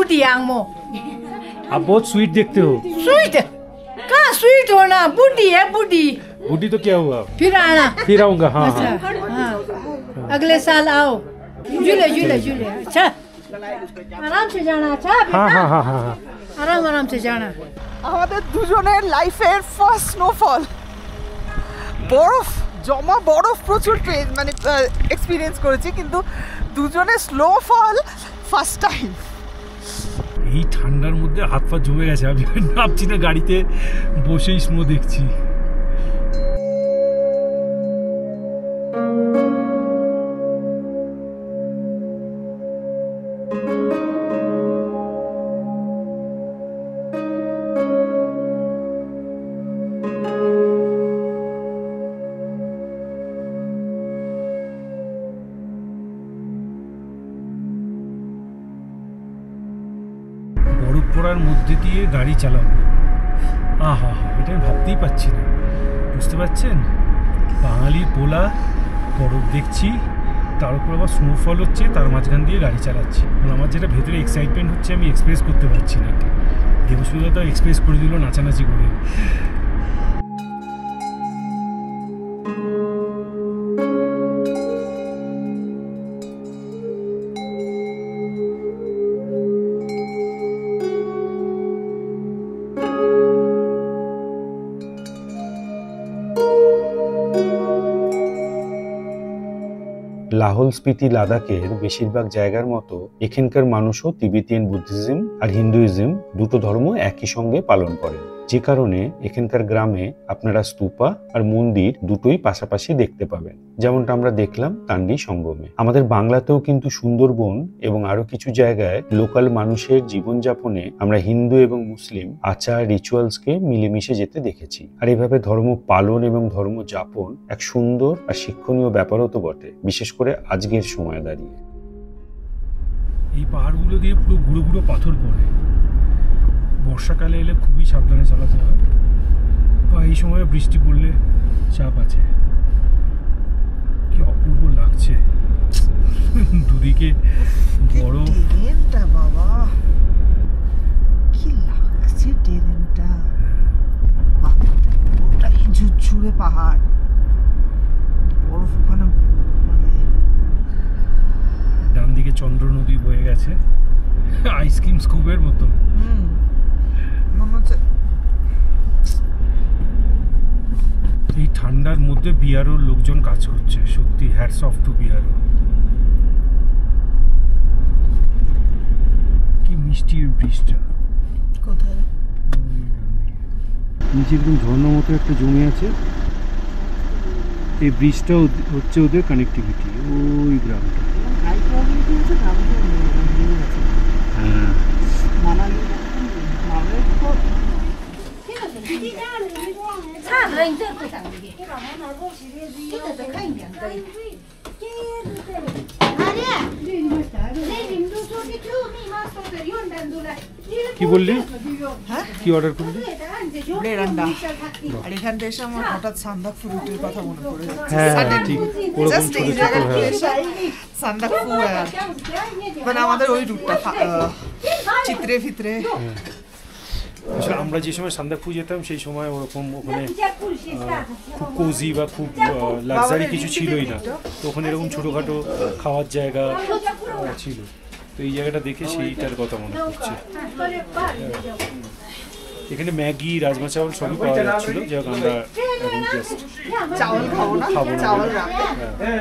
बूटी आंगमो। आप बहुत स्वीट देखते हो। स्वीट? कहाँ स्वीट होना, बूटी है बूटी। बूटी तो क्या हुआ? फिर आना। फिर आऊंगा। हाँ अच्छा, हाँ। अगले साल आओ। जुले जुले जुले। अच्छा आराम से जाना। अच्छा हाँ हाँ हाँ हाँ हाँ आराम आराम से जाना। আমাদের দুজনের লাইফের ফার্স্ট স্নোফল, বরফ জমা, বরফ প্রচুর মানে এক্সপিরিয়েন্স করেছি, কিন্তু দুজনের স্নোফল ফার্স্ট টাইম। এই ঠান্ডার মধ্যে হাত পা জমে গেছে, আমি নামছি না গাড়িতে, বসেই স্নো দেখছি। বরফ পড়ার মধ্যে দিয়ে গাড়ি চালাবো, আহা এটা আমি ভাবতেই পারছি না। বুঝতে পারছেন, বাঙালির পোলা, বরফ দেখছি, তার উপর আবার স্নোফল হচ্ছে, তার মাঝখান দিয়ে গাড়ি চালাচ্ছি। আমার যেটা ভেতরে এক্সাইটমেন্ট হচ্ছে আমি এক্সপ্রেস করতে পারছি না। দেবস্মিতা তো এক্সপ্রেস করে দিল নাচানাচি করে। লাহোল স্পিতি লাদাখের বেশিরভাগ জায়গার মতো এখানকার মানুষও তিবেতিয়ান বুদ্ধিজম আর হিন্দুইজম দুটো ধর্ম একই সঙ্গে পালন করেন, যে কারণে এখানকার গ্রামে আপনারা স্তূপা আর মন্দির দুটোই পাশাপাশি দেখতে পাবেন, যেমনটা আমরা দেখলাম কান্ডি সঙ্গমে। আমাদের বাংলাতেও কিন্তু সুন্দরবন এবং আরো কিছু জায়গায় লোকাল মানুষের জীবনযাপনে আমরা হিন্দু এবং মুসলিম আচার রিচুয়ালসকে মিলেমিশে যেতে দেখেছি। আর এভাবে ধর্ম পালন এবং ধর্ম যাপন এক সুন্দর আর শিক্ষণীয় ব্যাপারও তো বটে, বিশেষ করে আজকের সময় দাঁড়িয়ে। এই পাহাড়গুলো দিয়ে পুরো গুঁড়ো গুঁড়ো পাথর পড়ে, বর্ষাকালে এলে খুবই সাবধানে চালাতে হয়, বা এই সময় বৃষ্টি পড়লে চাপ আছে। কি অপূর্ব লাগছে, দুদিকে বরফ। ট্রেনটা বাবা কি লাগছে, ট্রেনটা ওটাই ঝুরঝুরে পাহাড়, বরফ ওখানে, মানে ডান দিকে চন্দ্র নদী বয়ে গেছে আইসক্রিম স্কুপের মতো। এই ঠান্ডার মধ্যে বিয়ারোর লোকজন কাজ করছে, সত্যি হ্যাটস অফ টু বিয়ারো। কি মিষ্টি ব্রিজটা, কোথায় নিচে একদম ঝর্ণা মতো একটা জমে আছে। এই ব্রিজটা হচ্ছে ওদের কানেক্টিভিটি, ওই গ্রামটা। হ্যাঁ কি বললি, কি অর্ডার করলি? ব্রেড আন্ডা। আর এখান থেকে এসে আমার হঠাৎ সান্দাকফু রুটির কথা মনে পড়ে যাচ্ছে। হ্যাঁ ঠিক ওরকম ছোট ছোট। সান্দাকফু মানে আমাদের ওই রুটটা চিত্রে ভিতরে। আসলে আমরা যে সময় সান্দাকফু যেতাম সেই সময় ওরকম ওখানে খুব কোজি বা খুব লাক্সারি কিছু ছিলই না, তো ওখানে এরকম ছোটোখাটো খাওয়ার জায়গা ছিল। তো এই জায়গাটা দেখে সেইটার কথা মনে পড়ছে। এখানে ম্যাগি, রাজমা চাওয়াল সবই পাওয়া যাচ্ছিল, যাক আমরা এখন জাস্ট চাওয়াল খাবো না, চাওয়াল রাখতে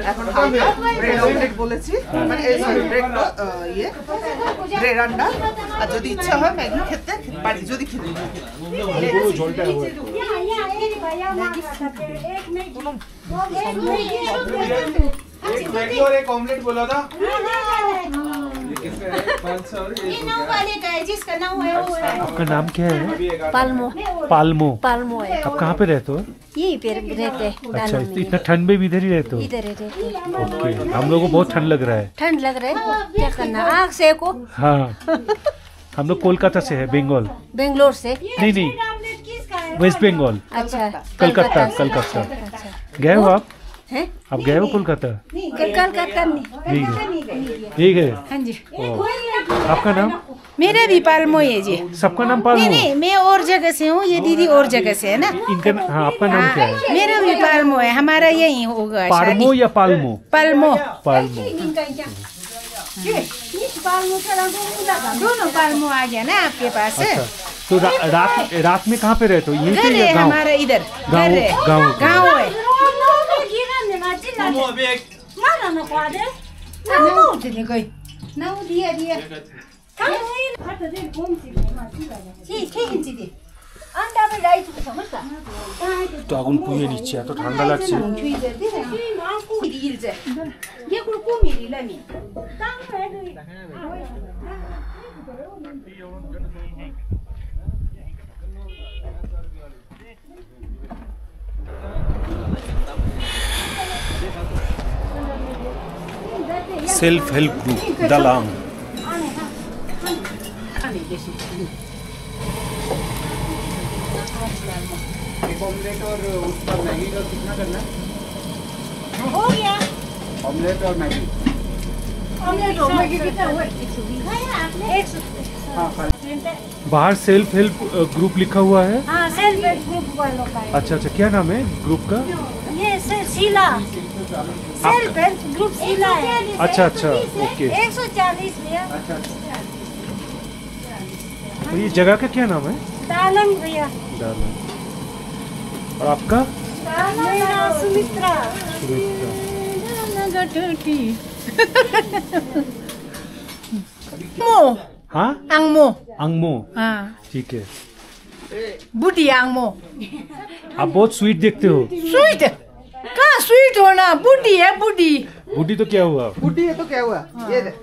এখন হালকা ব্রেড অমলেট বলেছি, মানে সরি ব্রেড ব্রেড আন্ডা। আর যদি ইচ্ছা হয় ম্যাগি খেতে পারি, যদি খেতে জলটা एक मैगी और एक ऑमलेट बोला था। आपका नाम क्या है? पाल्मो। पाल्मो। पाल्मो है। आप कहाँ पे रहते हो? यहीं पे रहते हैं। अच्छा, इतना ठंड में भी इधर ही रहते हो? इधर रहते हैं। ओके, हम लोगों को बहुत ठंड लग रहा है। ठंड लग रहा है, क्या करना, आग सेको। हाँ हम लोग कोलकाता से है, बंगाल। बेंगलोर से? नहीं वेस्ट बंगाल। अच्छा कलकत्ता। गए हो आप? हैं? आप गए हो कोलकाता? कलकत्ता नहीं। ठीक है। हाँ जी। आपका नाम? मेरा भी पालमो है जी। सबका नाम नहीं पालमो? नहीं, मैं और जगह से हूँ, ये दीदी और जगह से है ना। इनका हाँ, आपका नाम क्या है? मेरा भी पालमो है, हमारा यही होगा पारमो शादी। या पालमो? पालमो। पालमो। दोनों पालमो आ गया ना आपके पास। अच्छा, तो रात में कहाँ पे रहते हो? यहीं घर पे है या गाँव? हमारा, इधर गाँव- घर है, गाँव- गाँव है। তো আগুন পুড়িয়ে নিচ্ছে, এত ঠান্ডা লাগছে। सेल्फ हेल्प ग्रुप दलाम। ऑमलेट और उसका मैगी का कितना करना है? हो गया। ऑमलेट और मैगी। ऑमलेट और मैगी कितना हुआ? 100। हाँ बाहर सेल्फ हेल्प ग्रुप लिखा हुआ है। हाँ, सेल्फ हेल्प ग्रुप वालों का है। अच्छा अच्छा, क्या नाम है ग्रुप का? ये Sheela, self help group Sheela है। अच्छा अच्छा, ओके। 140 भैया। तो ये जगह का क्या नाम है? दालन भैया। डाला। और आपका? मेरा सुमित्रा। सुमित्रा। Mo, हाँ, angmo. अंगमो। हाँ, ठीक है। budi angmo. आप बहुत स्वीट देखते हो। Sweet. कहाँ sweet होना? Budi है budi. बूढ़ी तो क्या हुआ? बुढ़ी है तो क्या हुआ? ये दे।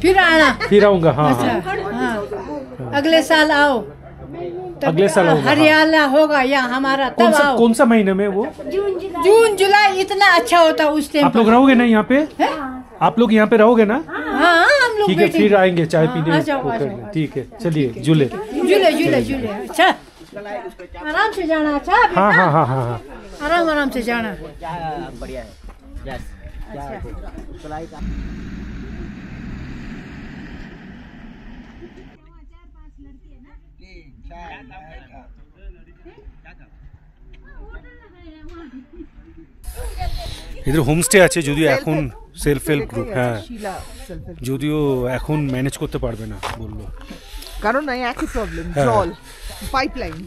फिर आना। फिर आऊंगा। हाँ हाँ, हाँ, अगले साल आओ। तब अगले साल आऊंगा, हाँ। हरियाणा होगा या हमारा तब आओ। कौन सा महीने में वो? जून जुलाई इतना अच्छा होता उस टाइम। आप लोग रहोगे ना यहाँ पे? आप लोग यहाँ पे रहोगे ना? हाँ, हम लोग ठीक है, फिर आएंगे चाय हाँ, पीने। आ जाओ, आ को जाओ, करने। ठीक है, चलिए जुले। जुले अच्छा, आराम से जाना। अच्छा बेटा? हाँ हाँ हाँ हाँ हाँ। आराम आराम से जाना। बढ़िया है। यस। এদের হোমস্টে আছে, যদিও এখন সেলফ হেল্প গ্রুপ, হ্যাঁ, যদিও এখন ম্যানেজ করতে পারবে না বললো, কারণ এই একই প্রবলেম, হ্যাঁ। জল,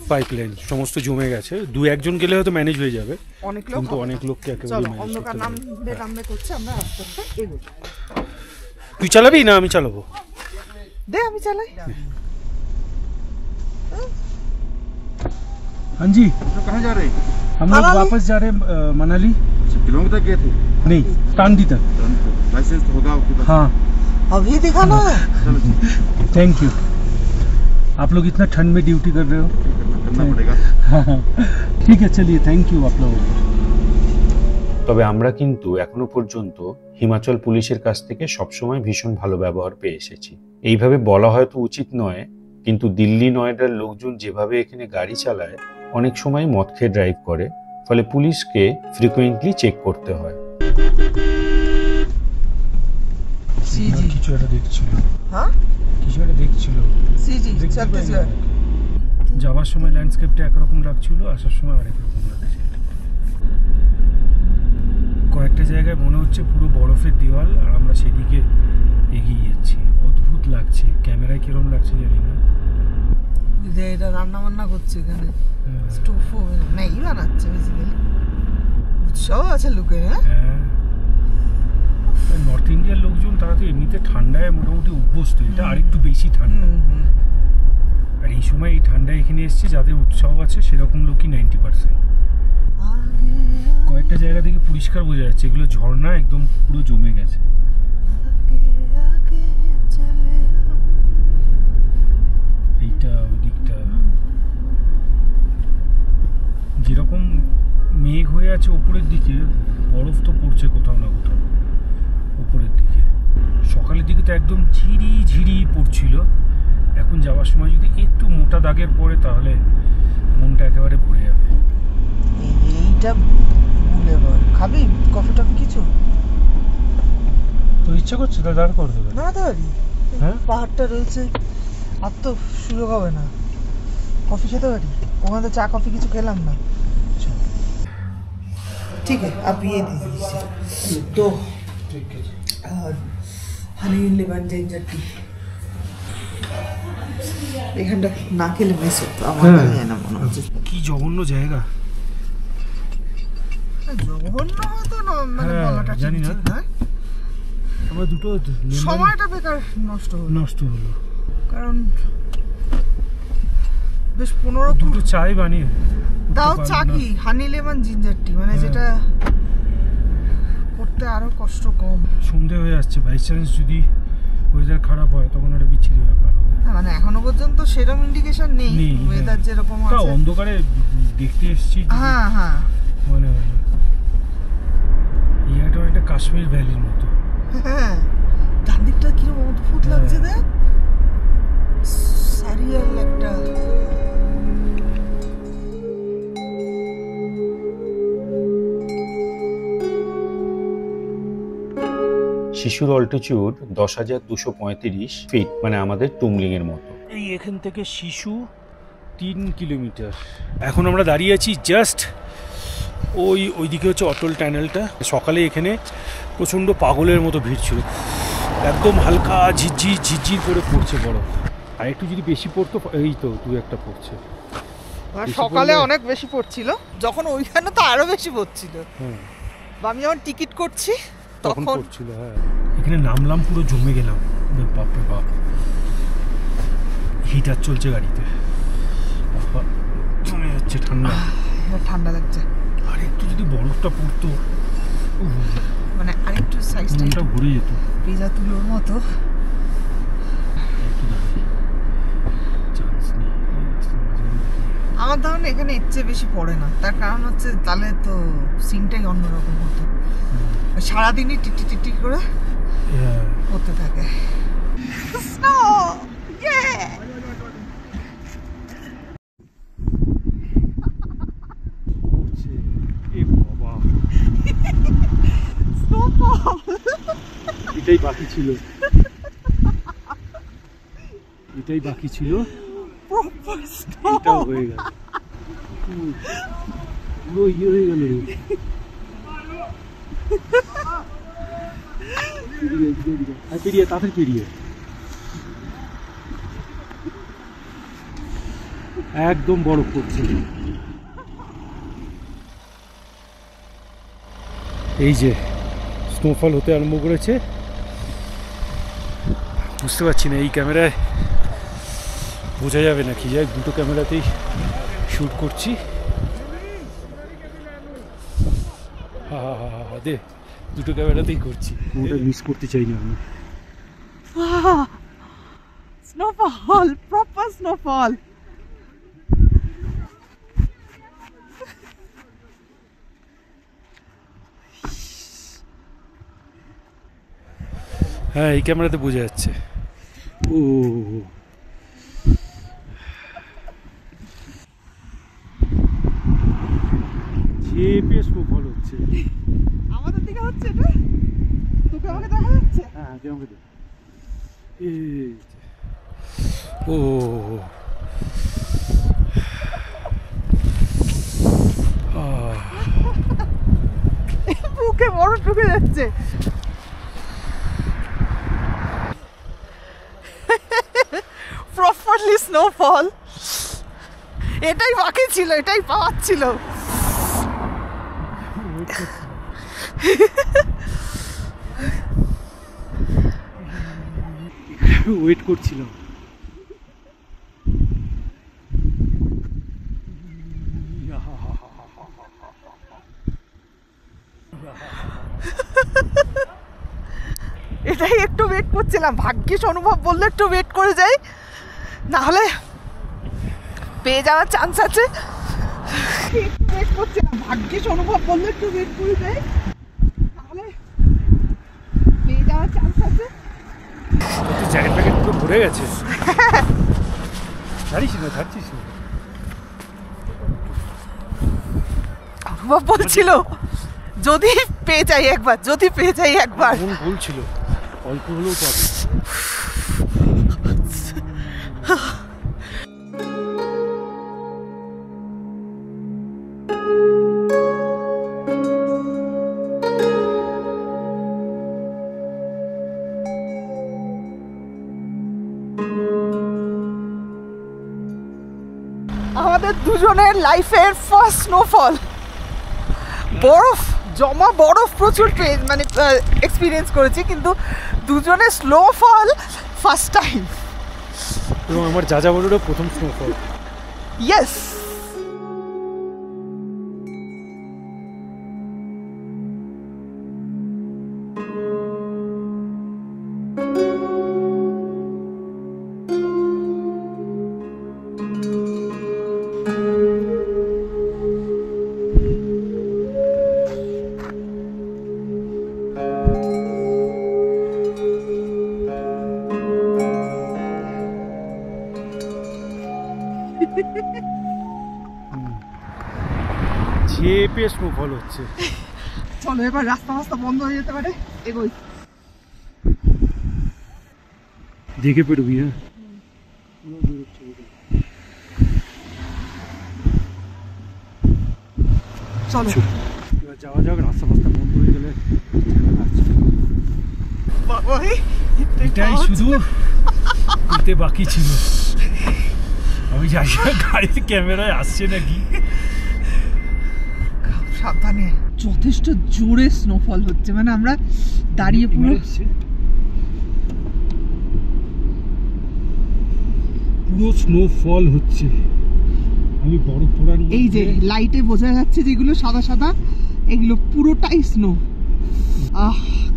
পাইপলাইন সমস্ত জমে গেছে। দু একজন গেলে হয়তো ম্যানেজ হয়ে যাবে, অনেক লোক কিন্তু হবে। অনেক লোককে একেবারে চলো, ম্যানেজ অন্ধকার করতে নাম পারবে না। নামবে করছে, আমরা আস্তে আস্তে এগোবো। তুই চালাবি না আমি চালাবো? দে আমি চালাই। हाँ जी, कहाँ जा रहे हैं? हम लोग वापस जा रहे हैं मनाली। किलोमीटर तक गए थे? नहीं, टांडी तक। लाइसेंस तो होगा आपके पास? हाँ, अभी दिखाना है। चलो थैंक यू। आप लोग इतना ठंड में ड्यूटी कर रहे हो। करना पड़ेगा। ঠিক আছে, চলিয়ে থ্যাংক ইউ আপনার। তবে আমরা কিন্তু এখনো পর্যন্ত হিমাচল পুলিশের কাছ থেকে সবসময় ভীষণ ভালো ব্যবহার পেয়ে এসেছি। এইভাবে বলা হয়তো উচিত নয়, কিন্তু দিল্লি নয়ডার লোকজন যেভাবে এখানে গাড়ি চালায়, অনেক সময় মদ খেয়ে ড্রাইভ করে, ফলে পুলিশকে ফ্রিকুয়েন্টলি চেক করতে হয়। सीजी কিছু একটা দেখছিল। हाँ কিছু একটা দেখছিল। सीजी छत्तीसगढ़। যাওয়ার সময় ল্যান্ডস্কেপটা একরকম লাগছিল, আসার সময় আরেক রকম লাগছে। কয়েকটা জায়গায় মনে হচ্ছে পুরো বরফের দেওয়াল, আর আমরা সেদিকে এগিয়ে যাচ্ছি। অদ্ভুত লাগছে, ক্যামেরায় কিরকম লাগছে জানি না। যে এটা রান্না বান্না করছে এখানে, স্টোভও ম্যাগি বানাচ্ছে বেসিক্যালি। উৎসাহ আছে লোকের। হ্যাঁ, নর্থ ইন্ডিয়ার লোকজন তারা তো এমনিতে ঠান্ডায় মোটামুটি অভ্যস্ত, এটা আরেকটু বেশি ঠান্ডা। আর এই সময় এই ঠান্ডায় এখানে এসছে যাদের উৎসাহ আছে সেরকম লোকই 90%। কয়েকটা জায়গা থেকে পরিষ্কার বোঝা যাচ্ছে এগুলো ঝর্ণা একদম পুরো জমে গেছে। এইটা ওই দিকটা যেরকম মেঘ হয়ে আছে উপরের দিকে, বরফ তো পড়ছে কোথাও না কোথাও উপরের দিকে। সকালের দিকে তো একদম ঝিরি ঝিরি পড়ছিল, এখন যাওয়ার সময় যদি একটু মোটা দাগের পড়ে তাহলে মনটা একেবারে ভরে যাবে। এইটা ভুলে বল, খাবি কফি টফি কিছু? তো ইচ্ছা করছে তা দাঁড় করে দেবে। না দাঁড়ি হ্যাঁ পাহাড়টা রয়েছে, আর তো সুযোগ হবে না। কফি খেতে পারি, ওখানে তো চা কফি কিছু খেলাম না। ঠিক আছে, आप ये दे दीजिए तो हनी लेमन जिंजर टी। এখানটা না খেলে মিস হতো আমার, না মনে হচ্ছে কি জঘন্য জায়গা। জঘন্য হতো না, মানে বলাটা জানি না। ঠিক নয়। আমরা দুটো সময়টা বেকার নষ্ট হলো, কারণ বেশ 15 দুটো চাই বানিয়ে দাও। চা কি হানি লেমন জিঞ্জার টি, মানে যেটা করতে আরো কষ্ট কম। সন্ধে হয়ে আসছে, বাই চান্স যদি ওয়েদার খারাপ হয় তখন একটা বিচ্ছিরি ব্যাপার। মানে এখনো পর্যন্ত সেরকম ইন্ডিকেশন নেই ওয়েদার যেরকম আছে। অন্ধকারে দেখতে এসেছি। হ্যাঁ হ্যাঁ, মনে হয় এটা একটা কাশ্মীর ভ্যালির মতো। হ্যাঁ, ডান দিকটা কিরকম অদ্ভুত লাগছে দেখ, সারিয়াল একটা। শিশুর অল্টিটিউড 10,235 ফিট, মানে আমাদের টুমলিং এর মতো। এই এখান থেকে শিশু 3 কিলোমিটার। এখন আমরা দাঁড়িয়ে আছি জাস্ট ওইদিকে হচ্ছে অটল টানেলটা। সকালে এখানে প্রচণ্ড পাগলের মতো ভিড় ছিল, একদম হালকা ঝিরঝির করে পড়ছে বরফ। আর একটু যদি বেশি পড়তো, এই তো 2-1টা পড়ছে। সকালে অনেক বেশি পড়ছিল, যখন ওইখানে তো আরো বেশি পড়ছিল। আমি যখন টিকিট করছি তখন পড়ছিল। হ্যাঁ, এখানে নামলাম, পুরো জমে গেলাম। বাপরে বাপ, হিটার চলছে গাড়িতে, জমে যাচ্ছে, ঠান্ডা লাগছে। আর একটু যদি বরফটা পড়তো, মানে আরেকটু সাইজটা ঘুরে যেত, পেজা তুলোর মতো। আমার ধারণা এখানে ইচ্ছে বেশি পড়ে না, তার কারণ হচ্ছে তাহলে তো সিনটাই অন্যরকম হতো। সারাদিনই টিটি টিটি করে করতে থাকে। এটাই বাকি ছিল, এটাও হয়ে গেল, পুরো ইয়ে হয়ে গেল রে। পেরিয়ে তাড়াতাড়ি পেরিয়ে, একদম বরফ পড়ছে। এই যে স্নোফল হতে আরম্ভ করেছে, বুঝতে পারছি না এই ক্যামেরায় বোঝা যাবে না কি, যাই দুটো ক্যামেরাতেই শ্যুট করছি। দে, দুটো ক্যামেরাতেই করছি, ওটা মিস করতে চাই না আমি। Snowfall, proper snowfall. হ্যাঁ, এই ক্যামেরাতে বোঝা যাচ্ছে। ও চেপে স্নোফল হচ্ছে, আমাদের দিকে হচ্ছে এটা, তোকে আমাকে দেখা যাচ্ছে। হ্যাঁ, আমাকে দেখ। ও বুকে বড় ঢুকে যাচ্ছে। প্রপারলি স্নোফল, এটাই বাকি ছিল, এটাই পাওয়ার ছিল। ওয়েট করছিলাম। এটাই একটু ওয়েট করছিলাম, ভাগ্যিস অনুভব বললে একটু ওয়েট করে যাই, না হলে পেয়ে যাওয়ার চান্স আছে। একটু ওয়েট করছিলাম, ভাগ্যিস অনুভব বললে একটু ওয়েট করে যাই, তাহলে পেয়ে যাওয়ার চান্স আছে। জ্যাকেট প্যাকেট পুরো ভরে গেছে, ছাড়িস না, ছাড়ছিস না। অনুভব বলছিল যদি পেয়ে যাই একবার, যদি পেয়ে যাই একবার। মন বলছিল অল্প হলেও পাবে। আমাদের দুজনের লাইফের ফার্স্ট স্নোফল। বরফ জমা, বরফ প্রচুর মানে এক্সপিরিয়েন্স করেছি, কিন্তু দুজনের স্নোফল ফার্স্ট টাইম। এবং আমার যাযাবরেরও প্রথম স্নোফল। ইয়েস। ঝেপে স্নোফল হচ্ছে। চলো এবার রাস্তা রাস্তা বন্ধ হয়ে যেতে পারে, এগোই। দেখে পেরবি না? চলো এবার যাওয়া যাক, রাস্তা ফাস্তা বন্ধ হয়ে গেলে। এটাই শুধু করতে বাকি ছিল। আমি জানি না গাড়ির ক্যামেরায় আসছে নাকি। সাবধানে। যথেষ্ট জোরে স্নোফল হচ্ছে, মানে আমরা দাঁড়িয়ে পুরো স্নোফল হচ্ছে। আমি বরফ পড়ার, এই যে লাইটে বোঝা যাচ্ছে যেগুলো সাদা সাদা, এগুলো পুরোটাই স্নো।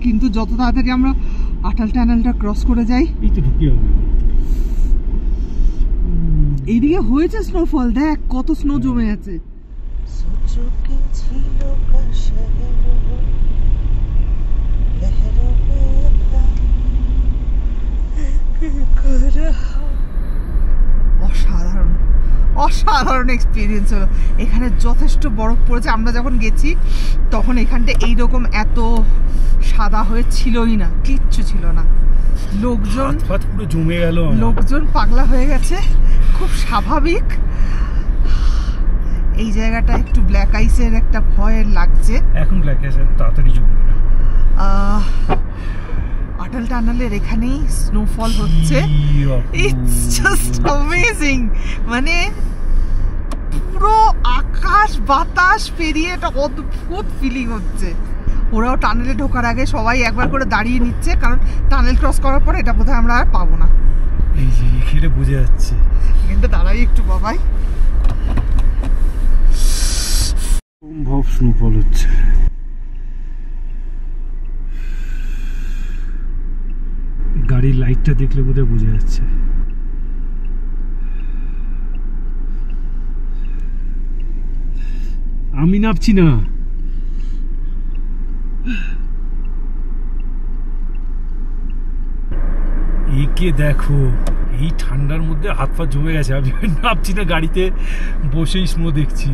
কিন্তু যত তাড়াতাড়ি আমরা আটাল টানেলটা ক্রস করে যাই। এই তো ঢুকে হবে। এইদিকে হয়েছে স্নোফল, দেখ কত স্নো জমে আছে। অসাধারণ অসাধারণ এক্সপিরিয়েন্স হলো। এখানে যথেষ্ট বরফ পড়েছে। আমরা যখন গেছি তখন এখানটা এইরকম এত সাদা হয়ে ছিলই না, কিচ্ছু ছিল না। লোকজন পুরো জমে গেল, লোকজন পাগলা হয়ে গেছে, খুব স্বাভাবিক। এই জায়গাটা একটু ব্ল্যাক আইসের একটা ভয় লাগছে। এখন ব্ল্যাক আইস তাড়াতাড়ি জমবে না। আটাল টানেলের এখানেই স্নোফল হচ্ছে। It's just amazing. মানে পুরো আকাশ বাতাস পেরিয়ে একটা অদ্ভুত ফিলিং হচ্ছে। ওরাও টানেলে ঢোকার আগে সবাই একবার করে দাঁড়িয়ে নিচ্ছে, কারণ টানেল ক্রস করার পর এটা বোধহয় আমরা আর পাবো না। এই যে এখানে বোঝা যাচ্ছে। এখানটা দাঁড়াই একটু বাবাই। সম্ভব স্নোফল হচ্ছে। গাড়ির লাইটটা দেখলে বোধহয় বোঝা যাচ্ছে। আমি নামছি না। একে দেখো, এই ঠান্ডার মধ্যে হাত পা জমে গেছে। আমি নামছি না, গাড়িতে বসেই স্নো দেখছি।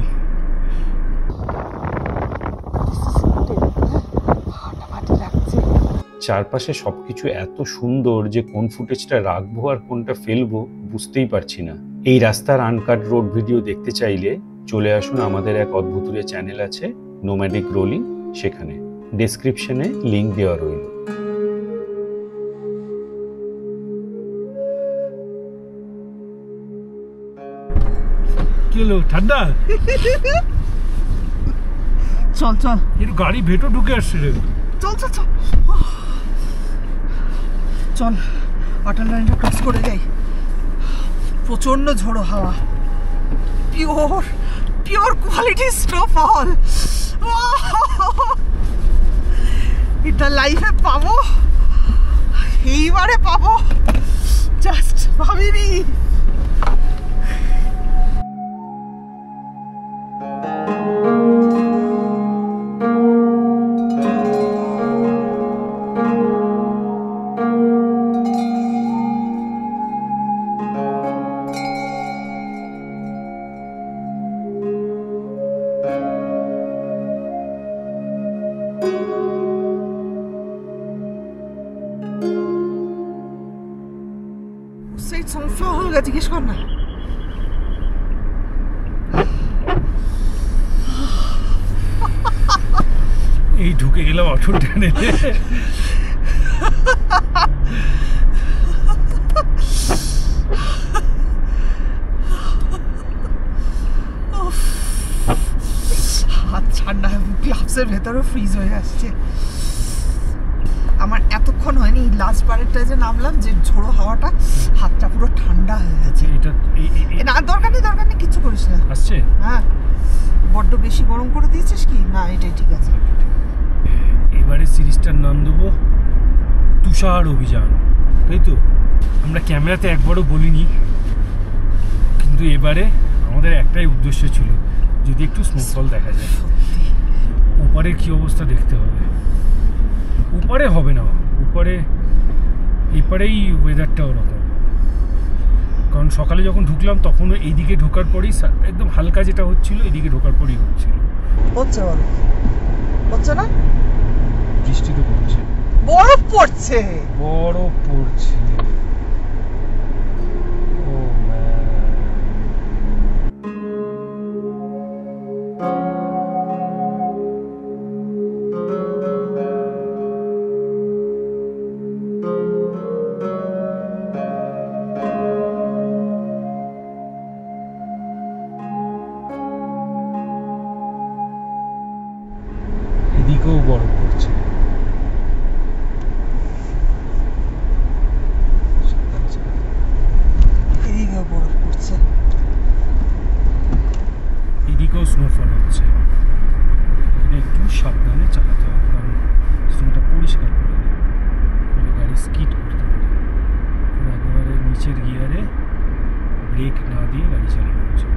চারপাশে সবকিছু এত সুন্দর যে কোন ফুটেজটা রাখবো আর কোনটা ফেলবো বুঝতেই পারছি না। এই রাস্তার আনকাট রোড ভিডিও দেখতে চাইলে চলে আসুন, আমাদের এক অদ্ভুতুরে চ্যানেল আছে নোম্যাডিক রোলিং, সেখানে ডেসক্রিপশনে লিংক দেওয়া রইল। কি হলো, ঠান্ডা? চল চল, একটু গাড়ি ভেতর ঢুকে আসছে রে। চল চল চল চল, আটাল লাইনটা ক্রস করে যাই। প্রচন্ড ঝোড়ো হাওয়া, পিওর পিওর কোয়ালিটি স্নোফল। এটা লাইফে পাবো, এইবারে পাবো, জাস্ট ভাবিনি। জিজ্ঞেস কর না। এই ঢুকে গেলাম অটল টানেলে। ঠান্ডা, গ্লাভসের ভেতরেও ফ্রিজ হয়ে আসছে। আমার এতক্ষণ হয়নি, লাস্ট বারেরটায় যে নামলাম, যে ঝোড়ো হাওয়াটা, হাতটা পুরো ঠান্ডা হয়ে গেছে। এটা না, দরকার নেই, কিচ্ছু করিস না। আসছে? হ্যাঁ, বড্ড বেশি গরম করে দিয়েছিস কি? না, এটাই ঠিক আছে। এবারে সিরিজটার নাম দেবো তুষার অভিযান, তাই তো? আমরা ক্যামেরাতে একবারও বলিনি, কিন্তু এবারে আমাদের একটাই উদ্দেশ্য ছিল, যদি একটু স্নোফল দেখা যায়। ওপারের কি অবস্থা দেখতে হবে। ওপারে হবে না, এপারেই ওয়েদারটা ওরকম। কারণ সকালে যখন ঢুকলাম তখন এইদিকে ঢোকার পরেই একদম হালকা যেটা হচ্ছিল, এইদিকে ঢোকার পরেই হচ্ছিল। হচ্ছে না, বৃষ্টি তো পড়ছে, বরফ পড়ছে। এদিকেও বরফ পড়ছে। এদিকেও স্নোফল হচ্ছে। এখানে একটু সাবধানে চালাতে হবে, কারণ স্নোটা পরিষ্কার করে দেয়, ফলে গাড়ি স্কিড করতে পারে। একেবারে নিচের গিয়ারে ব্রেক না দিয়ে গাড়ি চালানো উচিত।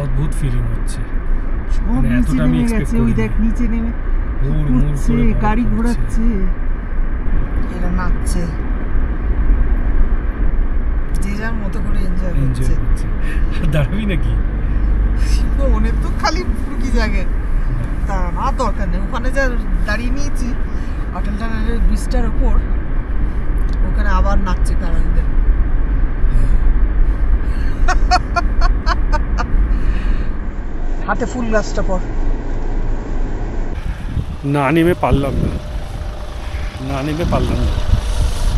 অদ্ভুত ফিলিং হচ্ছে, মানে এতটা আমি এক্সপেক্ট করিনি। দেখ নিচে নেমে গাড়ি ঘোরাচ্ছে, এরা নাচছে, যে যার মতো করে এনজয় করছে। দাঁড়াবি নাকি? ওনের তো খালি ফুরকি জায়গায়, তা না দরকার নেই। ওখানে যা দাঁড়িয়ে নিয়েছি অটল টানেলের ব্রিজটার ওপর, ওখানে আবার নাচছে কারাইদের। হাতে ফুল গাছটা পর। না নেমে পারলাম না,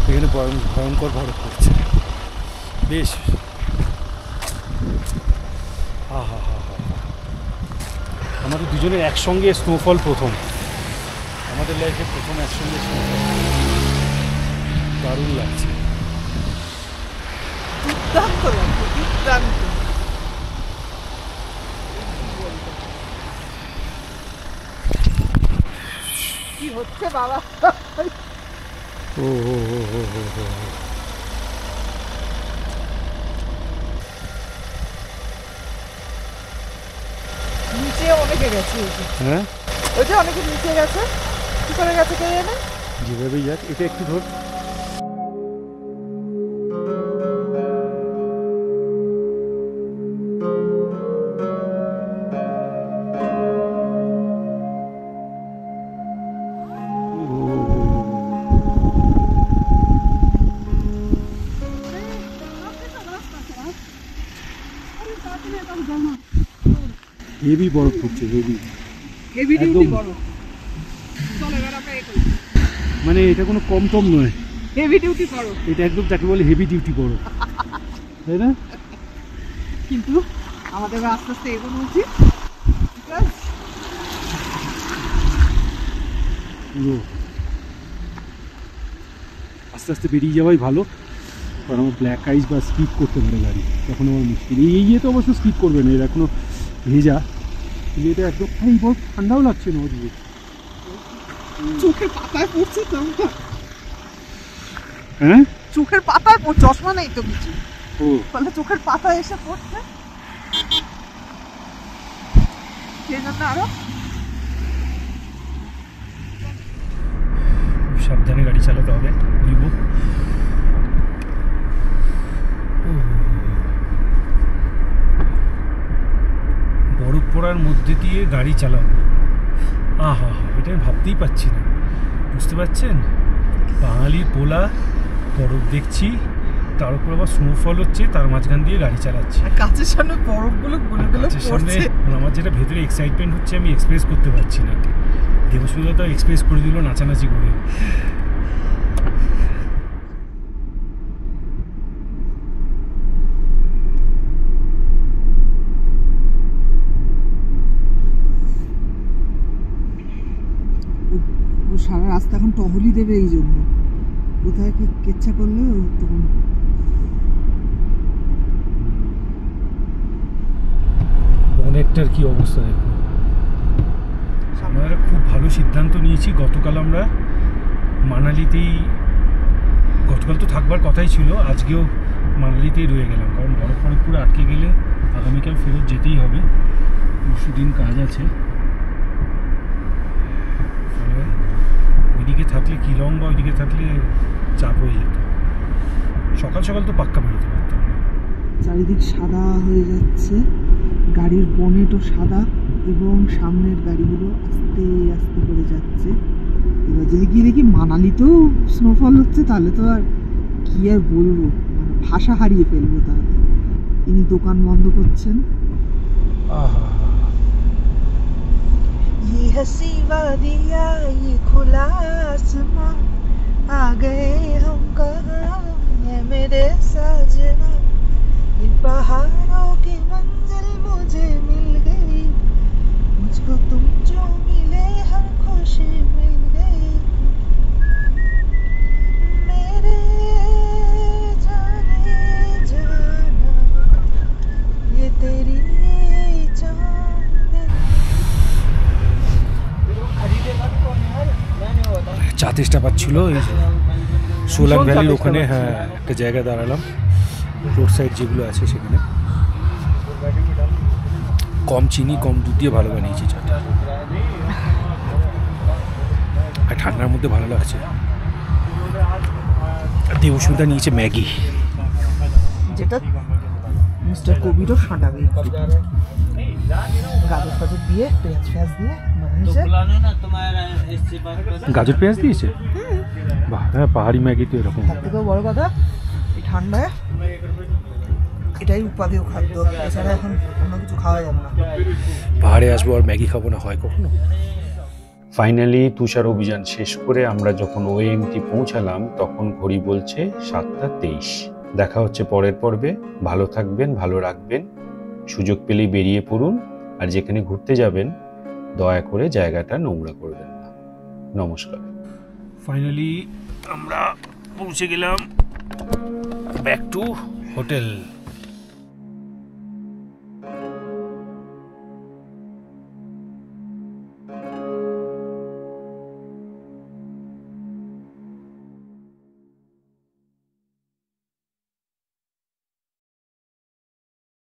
এখানে ভয়ঙ্কর বরফ পড়ছে বেশ। আমাদের দুজনের একসঙ্গে স্নোফল প্রথম, আমাদের লাইফে প্রথম একসঙ্গে স্নোফল, দারুণ লাগছে। কি হচ্ছে বাবা? নিচে অনেকে গেছে, হ্যাঁ ওই যে অনেকে নিচে গেছে। কি করে গেছে কে জানে? যেভাবেই যাক, এটা একটু ধর। হেভি বরফ পড়ছে, হেভি ডিউটি বরফ। মানে এটা কোনো কম টম নয়, হেভি ডিউটি বরফ। এটা একদম যাকে বলে হেভি ডিউটি বরফ, তাই না? কিন্তু আমাদের আস্তে আস্তে এগোনো উচিত। পুরো আস্তে আস্তে বেরিয়ে যাওয়াই ভালো, কারণ আমার ব্ল্যাক আইস বা স্কিপ করতে পারে গাড়ি, তখন আমার মুশকিল। এই ইয়ে তো অবশ্য স্কিপ করবে না, এর এখনো ভেজা, কিন্তু এটা একদম বরফ, ঠান্ডাও লাগছে না ওদিকে। চোখের পাতায় পড়ছে তো। হ্যাঁ, চোখের পাতায় চশমা নেই তো কিছু, ও ফলে চোখের পাতায় এসে পড়ছে, সেই জন্য আরো সাবধানে গাড়ি চালাতে হবে। বুঝবো বরফ পড়ার মধ্যে দিয়ে গাড়ি চালাবো, এটা আমি ভাবতেই পারছি না। বুঝতে পারছেন, বাঙালির পোলা, বরফ দেখছি, তার উপর আবার স্নোফল হচ্ছে, তার মাঝখান দিয়ে গাড়ি চালাচ্ছি। আর কাছের সামনে বরফগুলো গুলো গুলো কাছের সামনে পড়ছে। আমার যেটা ভেতরে এক্সাইটমেন্ট হচ্ছে আমি এক্সপ্রেস করতে পারছি না। দেবস্মিতা তো এক্সপ্রেস করে দিল নাচানাচি করে। ও সারা রাস্তা এখন টহলি দেবে এই জন্য, কোথায় কি কেচ্ছা করলে তখন। অনেকটার কি অবস্থা দেখো। আমরা খুব ভালো সিদ্ধান্ত নিয়েছি। গতকাল আমরা মানালিতেই, গতকাল তো থাকবার কথাই ছিল, আজকেও মানালিতেই রয়ে গেলাম, কারণ বরফ পুরো আটকে গেলে আগামীকাল ফেরত যেতেই হবে, পরশুদিন কাজ আছে। ওইদিকে থাকলে কিলং বা ওইদিকে থাকলে চাপ হয়ে যেত, সকাল সকাল তো পাক্কা বেরোতে পারতাম না। চারিদিক সাদা হয়ে যাচ্ছে, গাড়ির বনেটও সাদা এবং সামনের গাড়িগুলো আস্তে আস্তে করে যাচ্ছে। এবার যদি গিয়ে দেখি মানালিতেও স্নোফল হচ্ছে তাহলে তো আর কি আর বলবো, মানে ভাষা হারিয়ে ফেলবো। তাহলে ইনি দোকান বন্ধ করছেন। ये हसी वादिया ये खुला आसमां आ गए हम कहाँ है मेरे साजना, इन पहाड़ों की मंजिल मुझे मिल गई, मुझको तुम जो मिले हर खुशी मिल गई, मेरे जाने जाना ये तेरी চা তেষ্টা পাচ্ছিল, এই সোলাং ভ্যালির ওখানে হ্যাঁ একটা জায়গায় দাঁড়ালাম, রোড সাইড যেগুলো আছে সেখানে। কম চিনি কম দুধ দিয়ে ভালো বানিয়েছি চাটা, আর ঠান্ডার মধ্যে ভালো লাগছে। দেবস্মিতা নিয়েছে ম্যাগি, যেটা মিস্টার কবিরও সাঁটাবে, গাজর ফাজর দিয়ে পেঁয়াজ ফেঁয়াজ দিয়ে বানিয়েছে। গাজর পেঁয়াজ দিয়েছে, বাহ। হ্যাঁ পাহাড়ি ম্যাগি তো এরকম। তার থেকেও বড় কথা, এই ঠান্ডায় এটাই উপাদেয় খাদ্য, এছাড়া এখন অন্য কিছু খাওয়া যাবে না। পাহাড়ে আসবো আর ম্যাগি খাবো না হয় কখনো? ফাইনালি তুষার অভিযান শেষ করে আমরা যখন OMT পৌঁছালাম তখন ঘড়ি বলছে 7:23। দেখা হচ্ছে পরের পর্বে। ভালো থাকবেন, ভালো রাখবেন, সুযোগ পেলেই বেরিয়ে পড়ুন, আর যেখানে ঘুরতে যাবেন দয়া করে জায়গাটা নোংরা করবেন না। নমস্কার। ফাইনালি আমরা পৌঁছে গেলাম ব্যাক টু হোটেল।